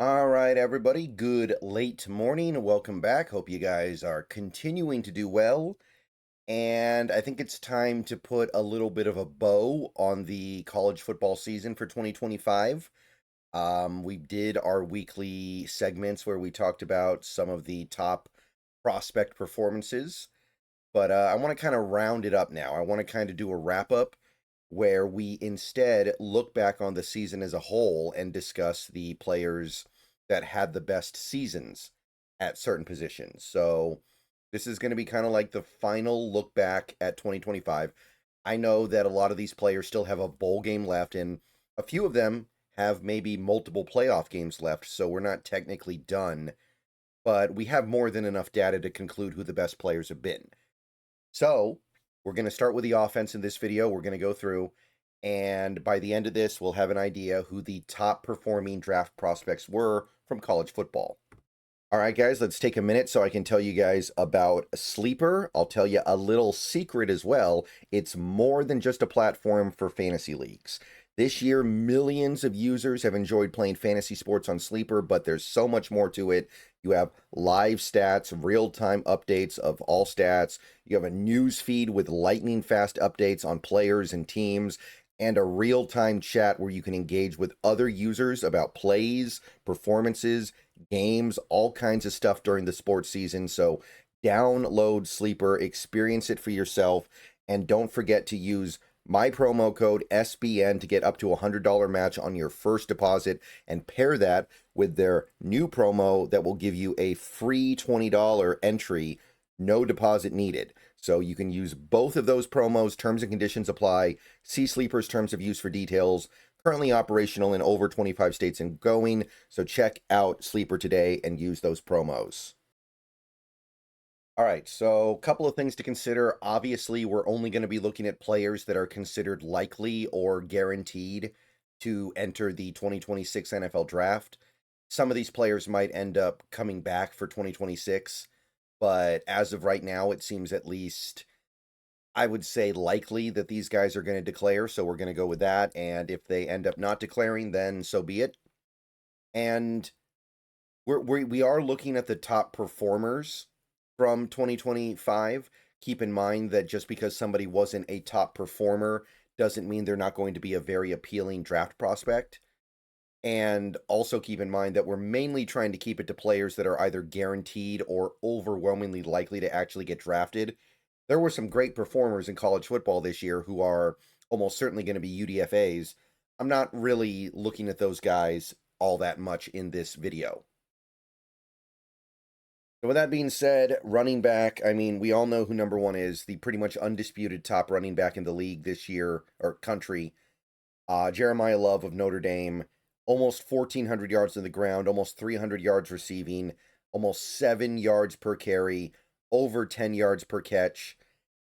All right, everybody. Good late morning. Welcome back. Hope you guys are continuing to do well. And I think it's time to put a little bit of a bow on the college football season for 2025. We did our weekly segments where we talked about some of the top prospect performances, but I want to kind of round it up now. I want to kind of do a wrap up where we instead look back on the season as a whole and discuss the players that had the best seasons at certain positions. So this is going to be kind of like the final look back at 2025. I know that a lot of these players still have a bowl game left, and a few of them have maybe multiple playoff games left, so we're not technically done, but we have more than enough data to conclude who the best players have been. So we're going to start with the offense in this video. We're going to go through, and by the end of this, we'll have an idea who the top performing draft prospects were from college football. All right, guys, let's take a minute so I can tell you guys about Sleeper. I'll tell you a little secret as well. It's more than just a platform for fantasy leagues. This year, millions of users have enjoyed playing fantasy sports on Sleeper, but there's so much more to it. You have live stats, real-time updates of all stats. You have a news feed with lightning-fast updates on players and teams, and a real-time chat where you can engage with other users about plays, performances, games, all kinds of stuff during the sports season. So download Sleeper, experience it for yourself, and don't forget to use my promo code SBN to get up to a $100 match on your first deposit, and pair that with their new promo that will give you a free $20 entry, no deposit needed. So you can use both of those promos. Terms and conditions apply. See Sleeper's terms of use for details. Currently operational in over 25 states and going, so check out Sleeper today and use those promos. All right, so a couple of things to consider. Obviously, we're only going to be looking at players that are considered likely or guaranteed to enter the 2026 NFL Draft. Some of these players might end up coming back for 2026, but as of right now, it seems at least, I would say, likely that these guys are going to declare, so we're going to go with that. And if they end up not declaring, then so be it. And we are looking at the top performers from 2025. Keep in mind that just because somebody wasn't a top performer doesn't mean they're not going to be a very appealing draft prospect. And also keep in mind that we're mainly trying to keep it to players that are either guaranteed or overwhelmingly likely to actually get drafted. There were some great performers in college football this year who are almost certainly going to be UDFAs. I'm not really looking at those guys all that much in this video. So with that being said, running back, I mean, we all know who number one is, the pretty much undisputed top running back in the league this year, or country, Jeremiah Love of Notre Dame. Almost 1,400 yards on the ground, almost 300 yards receiving, almost 7 yards per carry, over 10 yards per catch.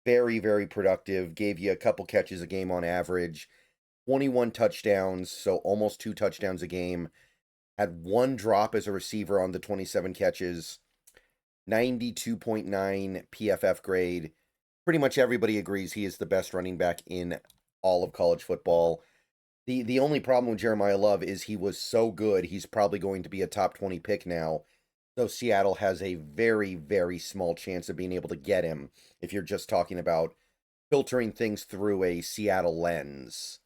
Very, very productive. Gave you a couple catches a game on average. 21 touchdowns, so almost 2 touchdowns a game. Had 1 drop as a receiver on the 27 catches. 92.9 PFF grade. Pretty much everybody agrees he is the best running back in all of college football. The only problem with Jeremiah Love is he was so good, he's probably going to be a top 20 pick now. So Seattle has a very, very small chance of being able to get him if you're just talking about filtering things through a Seattle lens.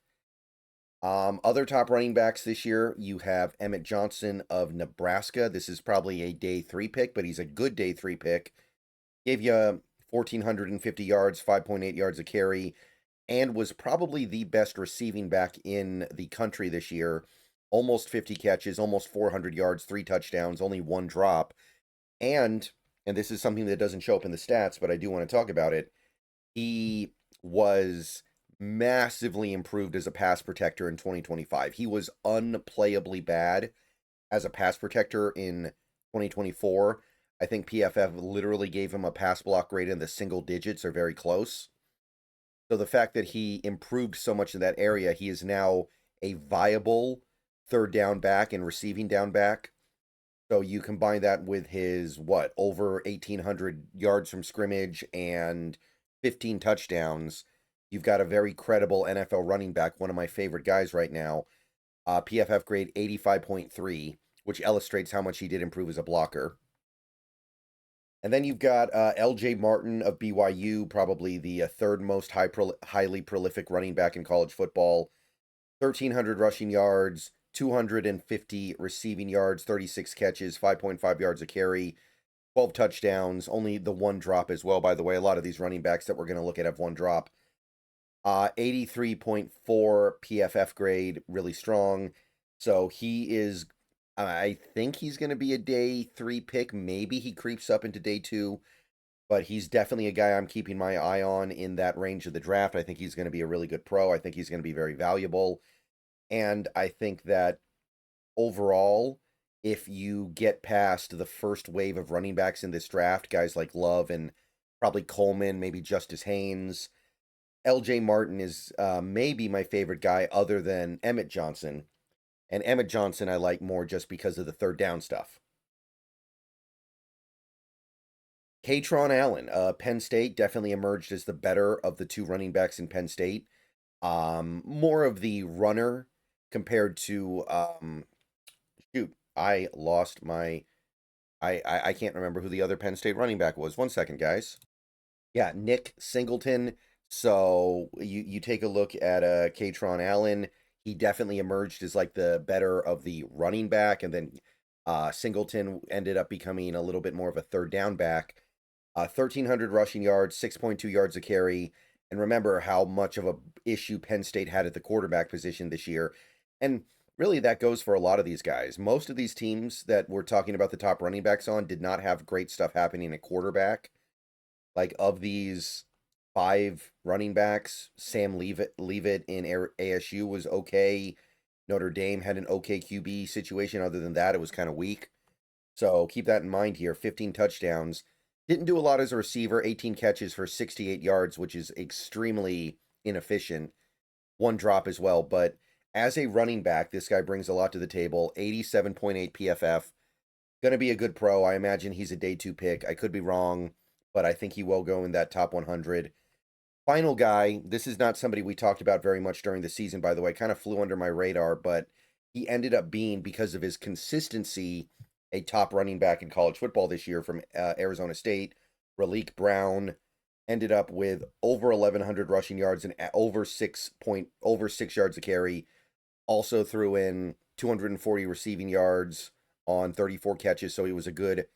Other top running backs this year, you have Emmett Johnson of Nebraska. This is probably a day 3 pick, but he's a good day 3 pick. Gave you 1,450 yards, 5.8 yards a carry, and was probably the best receiving back in the country this year. Almost 50 catches, almost 400 yards, 3 touchdowns, only 1 drop. And this is something that doesn't show up in the stats, but I do want to talk about it. He was massively improved as a pass protector in 2025. He was unplayably bad as a pass protector in 2024. I think PFF literally gave him a pass block grade in the single digits or very close. So the fact that he improved so much in that area, he is now a viable third down back and receiving down back. So you combine that with his, over 1,800 yards from scrimmage and 15 touchdowns. You've got a very credible NFL running back, one of my favorite guys right now. PFF grade 85.3, which illustrates how much he did improve as a blocker. And then you've got L.J. Martin of BYU, probably the third most highly prolific running back in college football. 1,300 rushing yards, 250 receiving yards, 36 catches, 5.5 yards a carry, 12 touchdowns, only the one drop as well, by the way. A lot of these running backs that we're going to look at have one drop. 83.4 PFF grade, really strong. So he is, I think he's going to be a day 3 pick. Maybe he creeps up into day 2, but he's definitely a guy I'm keeping my eye on in that range of the draft. I think he's going to be a really good pro. I think he's going to be very valuable. And I think that overall, if you get past the first wave of running backs in this draft, guys like Love and probably Coleman, maybe Justice Haynes, LJ Martin is maybe my favorite guy other than Emmett Johnson. And Emmett Johnson I like more just because of the third down stuff. Katron Allen, Penn State, definitely emerged as the better of the two running backs in Penn State. More of the runner compared to shoot, I lost my I can't remember who the other Penn State running back was. 1 second, guys. Yeah, Nick Singleton. So you take a look at Katron Allen. He definitely emerged as like the better of the running back, and then Singleton ended up becoming a little bit more of a third down back. 1,300 rushing yards, 6.2 yards a carry. And remember how much of a issue Penn State had at the quarterback position this year. And really that goes for a lot of these guys. Most of these teams that we're talking about the top running backs on did not have great stuff happening at quarterback. Like of these 5 running backs, Sam Leavitt in ASU was okay. Notre Dame had an okay QB situation. Other than that, it was kind of weak. So keep that in mind here. 15 touchdowns. Didn't do a lot as a receiver. 18 catches for 68 yards, which is extremely inefficient. One drop as well. But as a running back, this guy brings a lot to the table. 87.8 PFF. Going to be a good pro. I imagine he's a day 2 pick. I could be wrong, but I think he will go in that top 100. Final guy, this is not somebody we talked about very much during the season, by the way. Kind of flew under my radar, but he ended up being, because of his consistency, a top running back in college football this year from Arizona State. Raleek Brown ended up with over 1,100 rushing yards and over 6 yards a carry. Also threw in 240 receiving yards on 34 catches, so he was a good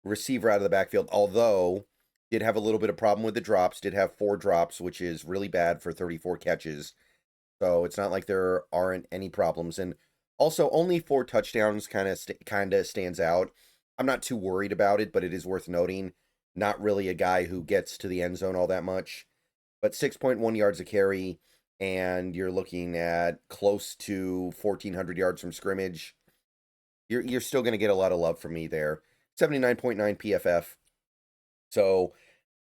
receiver out of the backfield, although did have a little bit of problem with the drops, did have 4 drops, which is really bad for 34 catches. So it's not like there aren't any problems. And also only 4 touchdowns kind of stands out. I'm not too worried about it, but it is worth noting. Not really a guy who gets to the end zone all that much. But 6.1 yards a carry, and you're looking at close to 1,400 yards from scrimmage. You're still going to get a lot of love from me there. 79.9 PFF. So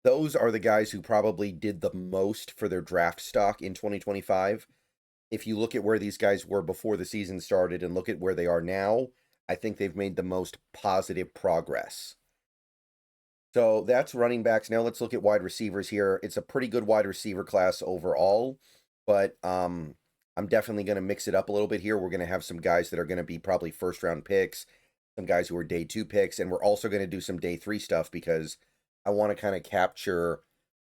those are the guys who probably did the most for their draft stock in 2025. If you look at where these guys were before the season started and look at where they are now, I think they've made the most positive progress. So that's running backs. Now let's look at wide receivers here. It's a pretty good wide receiver class overall, but I'm definitely going to mix it up a little bit here. We're going to have some guys that are going to be probably first round picks, some guys who are day 2 picks, and we're also going to do some day 3 stuff because I want to kind of capture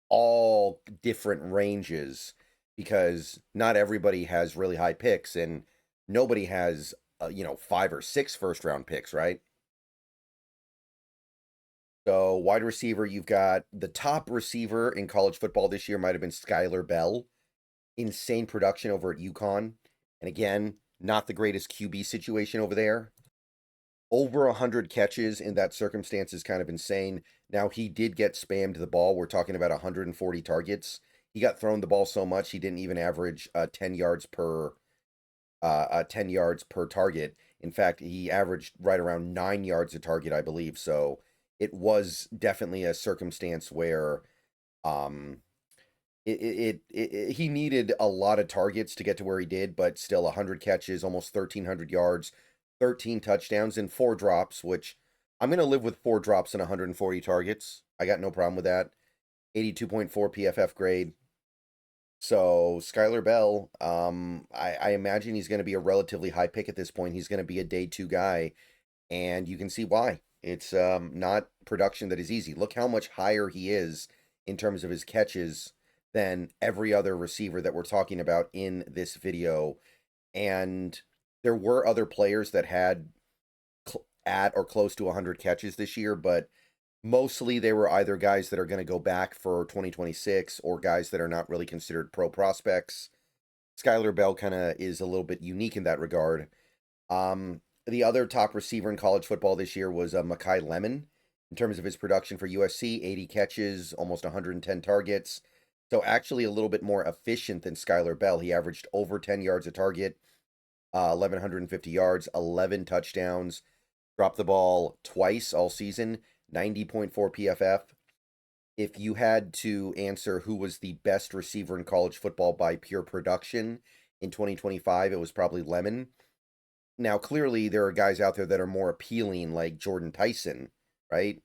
all different ranges, because not everybody has really high picks and nobody has 5 or 6 first round picks, right? So wide receiver, you've got the top receiver in college football this year might have been Skylar Bell. Insane production over at UConn. And again, not the greatest QB situation over there. Over 100 catches in that circumstance is kind of insane. Now, he did get spammed the ball. We're talking about 140 targets. He got thrown the ball so much he didn't even average 10 yards per 10 yards per target. In fact, he averaged right around 9 yards a target, I believe. So it was definitely a circumstance where he needed a lot of targets to get to where he did, but still 100 catches, almost 1,300 yards, 13 touchdowns, and 4 drops, which I'm going to live with 4 drops and 140 targets. I got no problem with that. 82.4 PFF grade. So Skylar Bell, I imagine he's going to be a relatively high pick at this point. He's going to be a day 2 guy. And you can see why. It's not production that is easy. Look how much higher he is in terms of his catches than every other receiver that we're talking about in this video. And there were other players that had at or close to 100 catches this year, but mostly they were either guys that are going to go back for 2026 or guys that are not really considered pro prospects. Skylar Bell kind of is a little bit unique in that regard. The other top receiver in college football this year was Makai Lemon. In terms of his production for USC, 80 catches, almost 110 targets. So actually a little bit more efficient than Skylar Bell. He averaged over 10 yards a target, 1,150 yards, 11 touchdowns, dropped the ball twice all season, 90.4 PFF. If you had to answer who was the best receiver in college football by pure production in 2025, it was probably Lemon. Now, clearly, there are guys out there that are more appealing, like Jordan Tyson, right?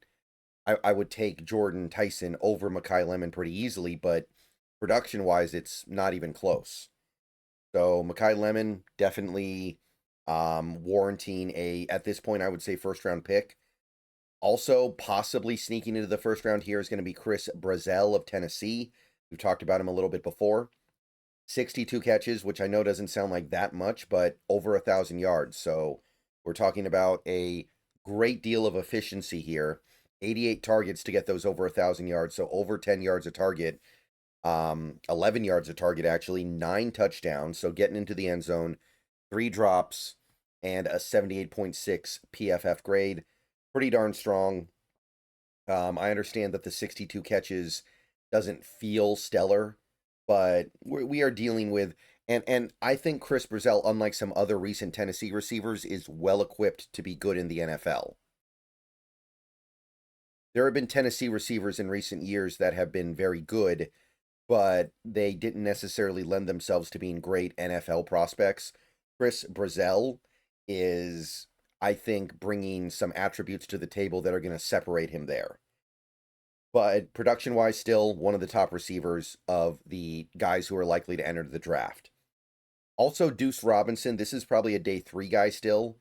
I would take Jordan Tyson over Makai Lemon pretty easily, but production-wise, it's not even close. So Makai Lemon definitely warranting at this point, I would say first-round pick. Also, possibly sneaking into the first round here is going to be Chris Brazzell of Tennessee. We've talked about him a little bit before. 62 catches, which I know doesn't sound like that much, but over 1,000 yards. So we're talking about a great deal of efficiency here. 88 targets to get those over 1,000 yards, so over 10 yards a target. 11 yards a target, actually. 9 touchdowns, so getting into the end zone. 3 drops, and a 78.6 PFF grade. Pretty darn strong. I understand that the 62 catches doesn't feel stellar, but we are dealing with, and I think Chris Brazzell, unlike some other recent Tennessee receivers, is well equipped to be good in the NFL. There have been Tennessee receivers in recent years that have been very good, but they didn't necessarily lend themselves to being great NFL prospects. Chris Brazzell is, I think, bringing some attributes to the table that are going to separate him there. But production-wise, still one of the top receivers of the guys who are likely to enter the draft. Also, Deuce Robinson, this is probably a day 3 guy still,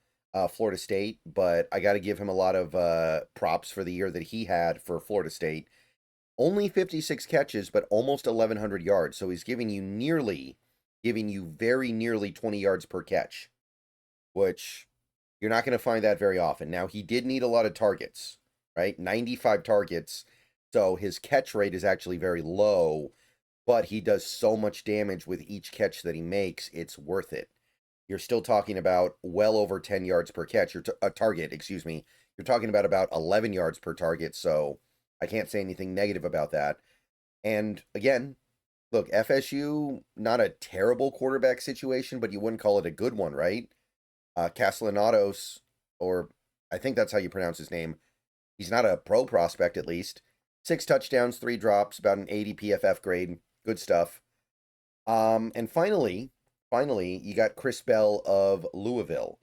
Florida State, but I got to give him a lot of props for the year that he had for Florida State. Only 56 catches, but almost 1,100 yards, so he's giving you very nearly 20 yards per catch, which you're not going to find that very often. Now, he did need a lot of targets, right? 95 targets. So his catch rate is actually very low, but he does so much damage with each catch that he makes, it's worth it. You're still talking about well over 10 yards per catch, or target, excuse me. You're talking about 11 yards per target, so I can't say anything negative about that. And again, look, FSU, not a terrible quarterback situation, but you wouldn't call it a good one, right? Castellanos, or I think that's how you pronounce his name. He's not a pro prospect, at least. 6 touchdowns, 3 drops, about an 80 PFF grade. Good stuff. And finally, you got Chris Bell of Louisville.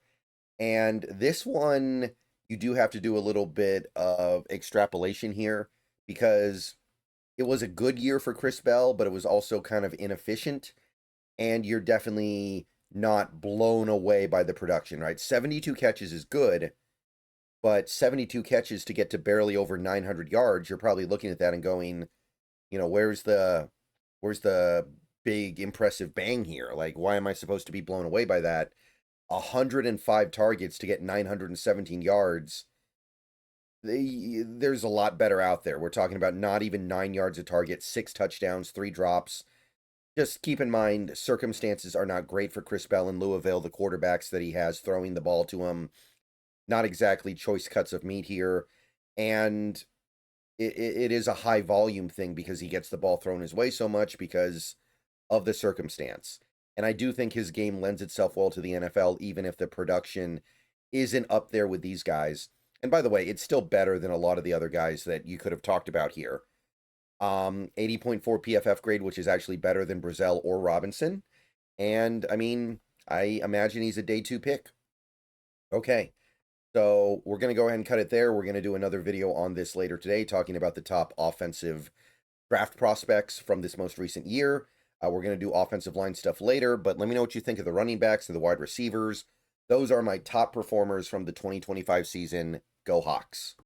And this one, you do have to do a little bit of extrapolation here because it was a good year for Chris Bell, but it was also kind of inefficient. And you're definitely not blown away by the production, right? 72 catches is good, but 72 catches to get to barely over 900 yards, you're probably looking at that and going, where's the big impressive bang here? Like, why am I supposed to be blown away by that? 105 targets to get 917 yards. There's a lot better out there. We're talking about not even 9 yards a target, 6 touchdowns, 3 drops. Just keep in mind, circumstances are not great for Chris Bell in Louisville. The quarterbacks that he has throwing the ball to him, not exactly choice cuts of meat here. And it is a high volume thing because he gets the ball thrown his way so much because of the circumstance. And I do think his game lends itself well to the NFL, even if the production isn't up there with these guys. And by the way, it's still better than a lot of the other guys that you could have talked about here. 80.4 PFF grade, which is actually better than Brazzell or Robinson. And I mean, I imagine he's a day 2 pick. Okay. So we're going to go ahead and cut it there. We're going to do another video on this later today, talking about the top offensive draft prospects from this most recent year. We're going to do offensive line stuff later, but let me know what you think of the running backs and the wide receivers. Those are my top performers from the 2025 season. Go Hawks.